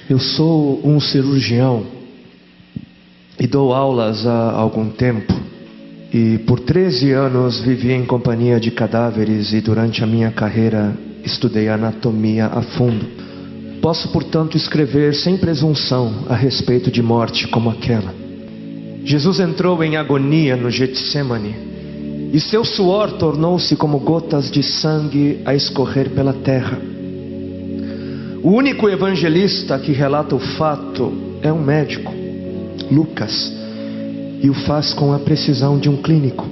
Eu sou um cirurgião e dou aulas há algum tempo. E por 13 anos vivi em companhia de cadáveres e durante a minha carreira estudei anatomia a fundo. Posso, portanto, escrever sem presunção a respeito de morte como aquela. Jesus entrou em agonia no Getsemane e seu suor tornou-se como gotas de sangue a escorrer pela terra. O único evangelista que relata o fato é um médico, Lucas, e o faz com a precisão de um clínico.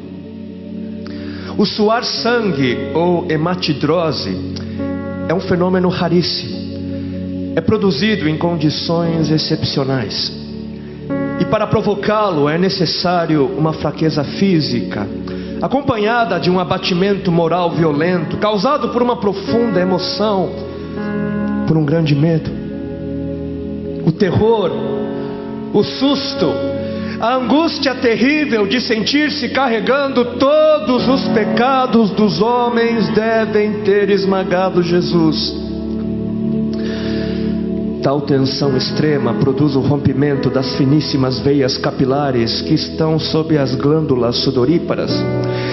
O suar sangue ou hematidrose é um fenômeno raríssimo. É produzido em condições excepcionais. E para provocá-lo é necessário uma fraqueza física, acompanhada de um abatimento moral violento, causado por uma profunda emoção, por um grande medo. O terror, o susto, a angústia terrível de sentir-se carregando todos os pecados dos homens devem ter esmagado Jesus. Tal tensão extrema produz o rompimento das finíssimas veias capilares que estão sob as glândulas sudoríparas,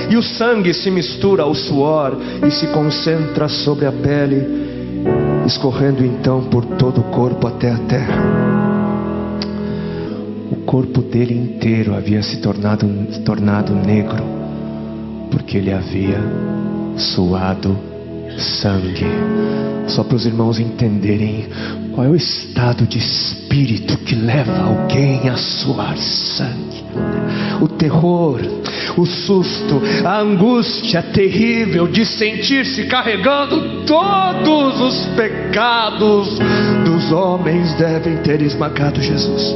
e o sangue se mistura ao suor e se concentra sobre a pele, escorrendo então por todo o corpo até a terra. O corpo dele inteiro havia se tornado negro, porque ele havia suado sangue. Só para os irmãos entenderem qual é o estado de espírito que leva alguém a suar sangue. O terror, o susto, a angústia terrível de sentir-se carregando todos os pecados dos homens devem ter esmagado Jesus.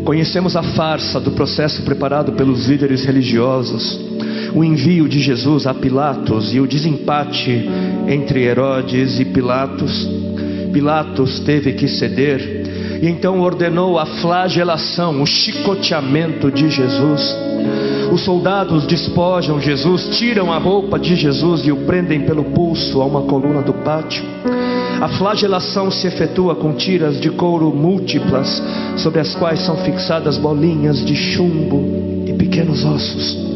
Conhecemos a farsa do processo preparado pelos líderes religiosos, o envio de Jesus a Pilatos e o desempate entre Herodes e Pilatos. Pilatos teve que ceder e então ordenou a flagelação, o chicoteamento de Jesus. Os soldados despojam Jesus, tiram a roupa de Jesus e o prendem pelo pulso a uma coluna do pátio. A flagelação se efetua com tiras de couro múltiplas, sobre as quais são fixadas bolinhas de chumbo e pequenos ossos.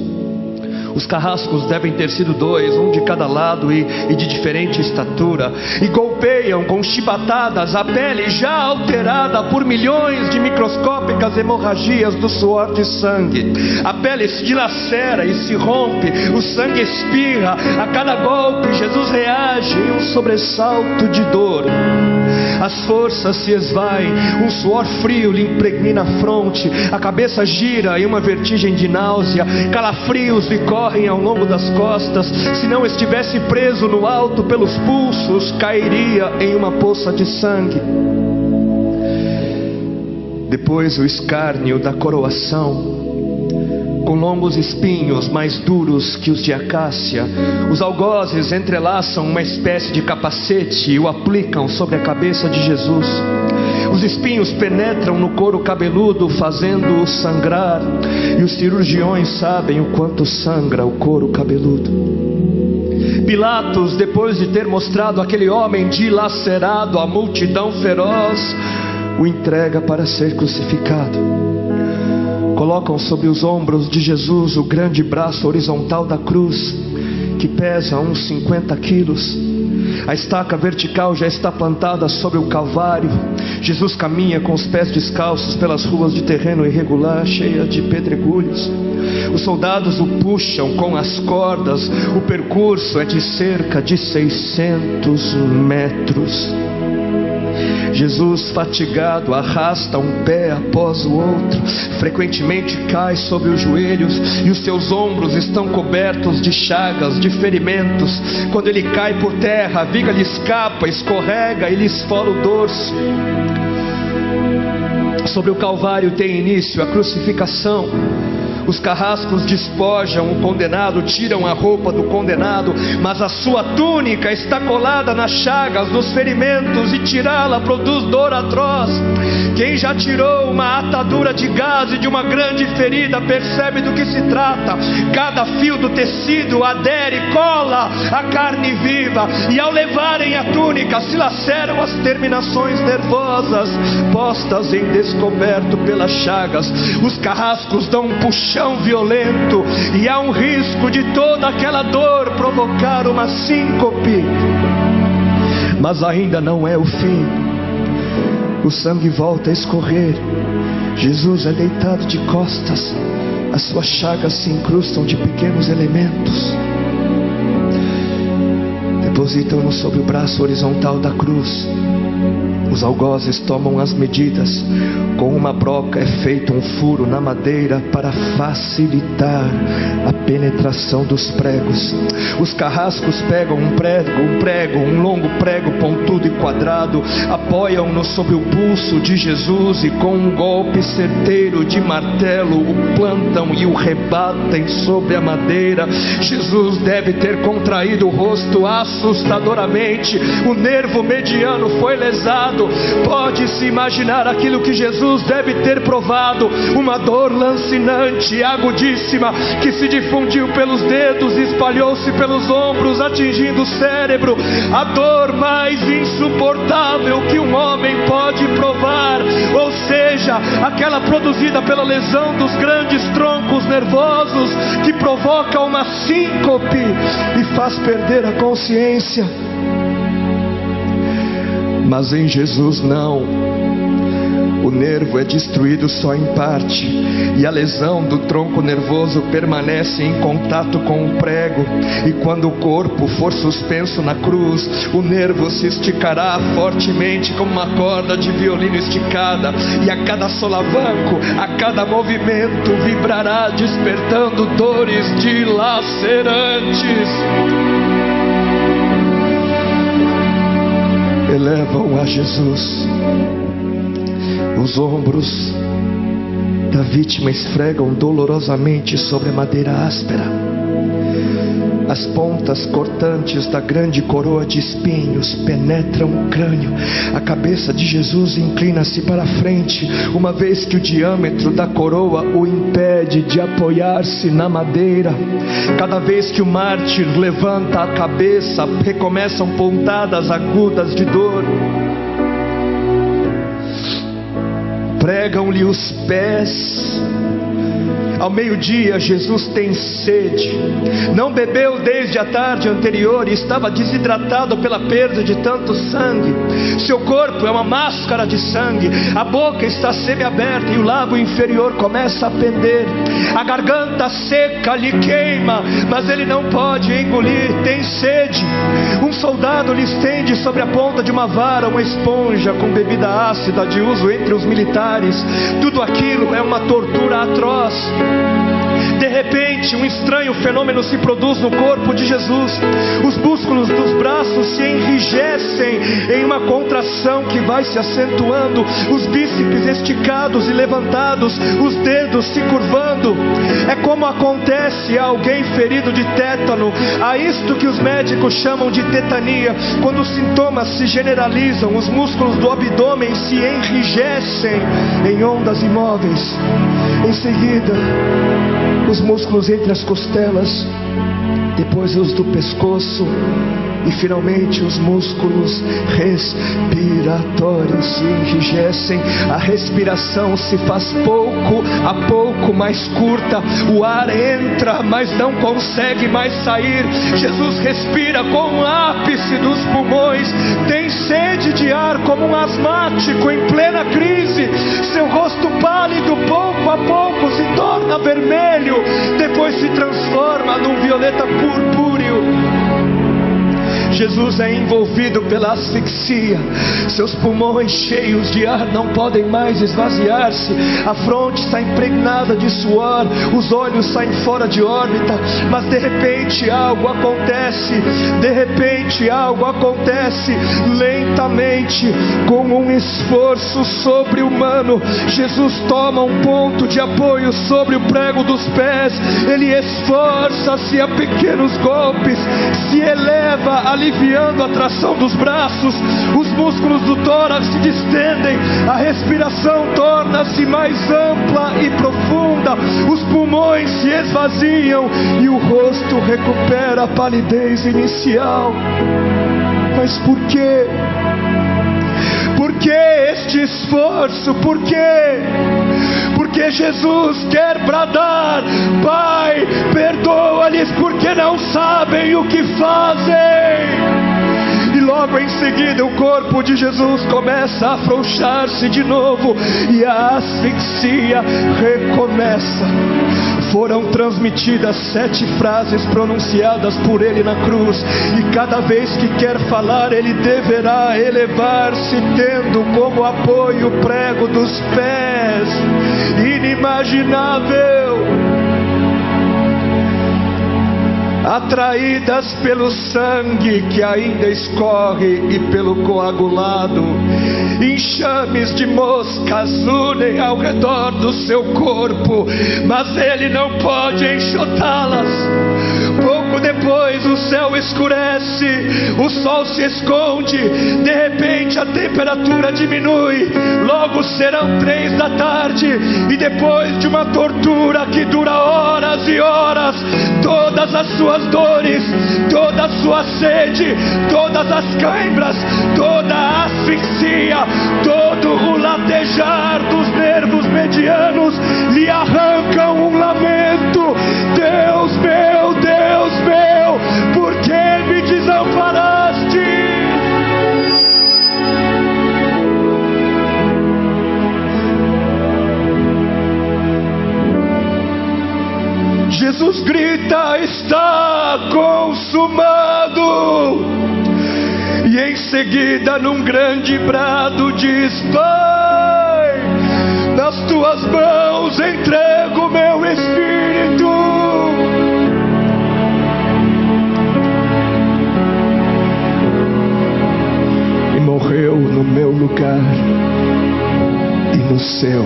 Os carrascos devem ter sido 2, um de cada lado e de diferente estatura, e golpeiam com chibatadas a pele já alterada por milhões de microscópicas hemorragias do suor de sangue. A pele se dilacera e se rompe, o sangue espirra. A cada golpe Jesus reage em um sobressalto de dor. As forças se esvaem, um suor frio lhe impregna a fronte, a cabeça gira em uma vertigem de náusea, calafrios lhe correm ao longo das costas. Se não estivesse preso no alto pelos pulsos, cairia em uma poça de sangue. Depois o escárnio da coroação, com longos espinhos mais duros que os de acácia. Os algozes entrelaçam uma espécie de capacete e o aplicam sobre a cabeça de Jesus. Os espinhos penetram no couro cabeludo, fazendo-o sangrar, e os cirurgiões sabem o quanto sangra o couro cabeludo. Pilatos, depois de ter mostrado aquele homem dilacerado à multidão feroz, o entrega para ser crucificado. Colocam sobre os ombros de Jesus o grande braço horizontal da cruz, que pesa uns 50 quilos. A estaca vertical já está plantada sobre o Calvário. Jesus caminha com os pés descalços pelas ruas de terreno irregular, cheia de pedregulhos. Os soldados o puxam com as cordas. O percurso é de cerca de 600 metros. Jesus, fatigado, arrasta um pé após o outro, frequentemente cai sobre os joelhos e os seus ombros estão cobertos de chagas, de ferimentos. Quando ele cai por terra, a viga lhe escapa, escorrega e lhe esfola o dorso. Sobre o Calvário tem início a crucificação. Os carrascos despojam o condenado, tiram a roupa do condenado, mas a sua túnica está colada nas chagas dos ferimentos, e tirá-la produz dor atroz. Quem já tirou uma atadura de gaze de uma grande ferida percebe do que se trata. Cada fio do tecido adere, cola a carne viva, e ao levarem a túnica se laceram as terminações nervosas postas em descoberto pelas chagas. Os carrascos dão um puxão violento, e há um risco de toda aquela dor provocar uma síncope. Mas ainda não é o fim. O sangue volta a escorrer. Jesus é deitado de costas. As suas chagas se incrustam de pequenos elementos. Depositam-no sobre o braço horizontal da cruz. Os algozes tomam as medidas. Com uma broca é feito um furo na madeira para facilitar a penetração dos pregos. Os carrascos pegam um longo prego pontudo e quadrado, apoiam-no sobre o pulso de Jesus e com um golpe certeiro de martelo o plantam e o rebatem sobre a madeira. Jesus deve ter contraído o rosto assustadoramente. O nervo mediano foi lesado. Pode-se imaginar aquilo que Jesus deve ter provado: uma dor lancinante, agudíssima, que se difundiu pelos dedos e espalhou-se pelos ombros, atingindo o cérebro. A dor mais insuportável que um homem pode provar, ou seja, aquela produzida pela lesão dos grandes troncos nervosos, que provoca uma síncope e faz perder a consciência. Mas em Jesus não. O nervo é destruído só em parte, e a lesão do tronco nervoso permanece em contato com o prego. E quando o corpo for suspenso na cruz, o nervo se esticará fortemente como uma corda de violino esticada, e a cada solavanco, a cada movimento, vibrará despertando dores dilacerantes. Elevam a Jesus. Os ombros da vítima esfregam dolorosamente sobre a madeira áspera. As pontas cortantes da grande coroa de espinhos penetram o crânio. A cabeça de Jesus inclina-se para a frente, uma vez que o diâmetro da coroa o impede de apoiar-se na madeira. Cada vez que o mártir levanta a cabeça, recomeçam pontadas agudas de dor. Pregam-lhe os pés. Ao meio-dia, Jesus tem sede. Não bebeu desde a tarde anterior e estava desidratado pela perda de tanto sangue. Seu corpo é uma máscara de sangue. A boca está semiaberta e o lábio inferior começa a pender. A garganta seca lhe queima, mas ele não pode engolir. Tem sede. Um soldado lhe estende sobre a ponta de uma vara uma esponja com bebida ácida de uso entre os militares. Tudo aquilo é uma tortura atroz. De repente, um estranho fenômeno se produz no corpo de Jesus. Os músculos dos braços se enrijecem em uma contração que vai se acentuando, os bíceps esticados e levantados, os dedos se curvando. É como acontece a alguém ferido de tétano, a isto que os médicos chamam de tetania. Quando os sintomas se generalizam, os músculos do abdômen se enrijecem em ondas imóveis. Em seguida, os músculos entre as costelas, depois os do pescoço e finalmente os músculos respiratórios se enrijecem. A respiração se faz pouco a pouco mais curta. O ar entra, mas não consegue mais sair. Jesus respira com o ápice dos pulmões. Tem sede de ar como um asmático em plena crise. Seu rosto pálido pouco a pouco se torna vermelho, depois se transforma num violeta purpúreo. Jesus é envolvido pela asfixia. Seus pulmões cheios de ar não podem mais esvaziar-se. A fronte está impregnada de suor, os olhos saem fora de órbita. Mas de repente algo acontece. De repente algo acontece. Lentamente, com um esforço sobre-humano, Jesus toma um ponto de apoio sobre o prego dos pés. Ele esforça-se a pequenos golpes, se eleva, aliviando a tração dos braços. Os músculos do tórax se distendem, a respiração torna-se mais ampla e profunda, os pulmões se esvaziam e o rosto recupera a palidez inicial. Mas por quê? Por que este esforço? Por quê? Porque Jesus quer bradar: Pai, perdoa-lhes porque não sabem o que fazem. E logo em seguida o corpo de Jesus começa a afrouxar-se de novo e a asfixia recomeça. Foram transmitidas 7 frases pronunciadas por ele na cruz, e cada vez que quer falar ele deverá elevar-se, tendo como apoio o prego dos pés. Inimaginável! Atraídas pelo sangue que ainda escorre e pelo coagulado, enxames de moscas unem ao redor do seu corpo, mas ele não pode enxotá-las. Pouco depois o céu escurece, o sol se esconde, de repente a temperatura diminui. Logo serão 3 da tarde, e depois de uma tortura que dura horas e horas, todas as suas dores, toda a sua sede, todas as cãibras, toda a asfixia, todo o latejar dos nervos medianos lhe arrancam um lamento: Deus meu, por que me desamparaste? Jesus grita: está consumado. E em seguida, num grande brado, diz: Pai, nas tuas mãos entrego meu espírito. E morreu no meu lugar e no seu.